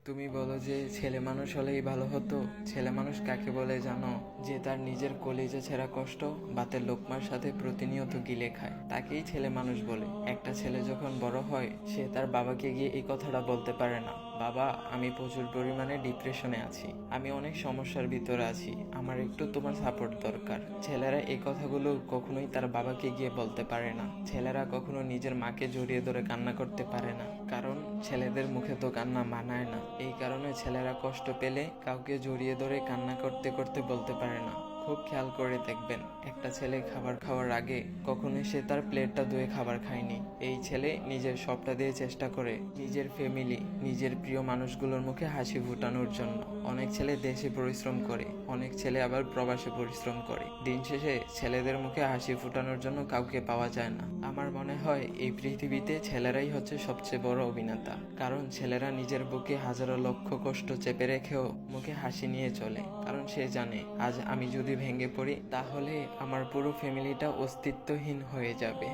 তুমি বলো যে ছেলে মানুষ হলেই ভালো হতো। ছেলে মানুষ কাকে বলে জানো? যে তার নিজের কলিজা ছেঁড়া কষ্ট বাতের লোকমার সাথে প্রতিনিয়ত গিলে খায়, তাকেই ছেলে মানুষ বলে। একটা ছেলে যখন বড় হয় সে তার বাবাকে গিয়ে এই কথাটা বলতে পারে না, বাবা আমি প্রচুর পরিমাণে ডিপ্রেশনে আছি, আমি অনেক সমস্যার ভিতরে আছি, আমার একটু তোমার সাপোর্ট দরকার। ছেলেরা এই কথাগুলো কখনোই তার বাবাকে গিয়ে বলতে পারে না। ছেলেরা কখনো নিজের মাকে জড়িয়ে ধরে কান্না করতে পারে না, কারণ ছেলেদের মুখে তো কান্না মানায় না। এই কারণে ছেলেরা কষ্ট পেলে কাউকে জড়িয়ে ধরে কান্না করতে করতে বলতে পারে না। খুব খেয়াল করে দেখবেন, একটা ছেলে খাবার খাওয়ার আগে কখনোই সে তার প্লেটটা ধুয়ে খাবার খায়নি। এই ছেলে নিজের সবটা দিয়ে চেষ্টা করে নিজের ফ্যামিলি, নিজের প্রিয় মানুষগুলোর মুখে হাসি ফুটানোর জন্য। অনেক ছেলে দেশে পরিশ্রম করে, অনেক ছেলে আবার প্রবাসে পরিশ্রম করে। দিন শেষে ছেলেদের মুখে হাসি ফুটানোর জন্য কাউকে পাওয়া যায় না। আমার মনে হয় এই পৃথিবীতে ছেলেরাই হচ্ছে সবচেয়ে বড় অভিনেতা, কারণ ছেলেরা নিজের বুকে হাজারো লক্ষ কষ্ট চেপে রেখেও মুখে হাসি নিয়ে চলে। কারণ সে জানে আজ আমি যদি ভেঙে পড়ি তাহলে আমার পুরো ফ্যামিলিটা অস্তিত্বহীন হয়ে যাবে।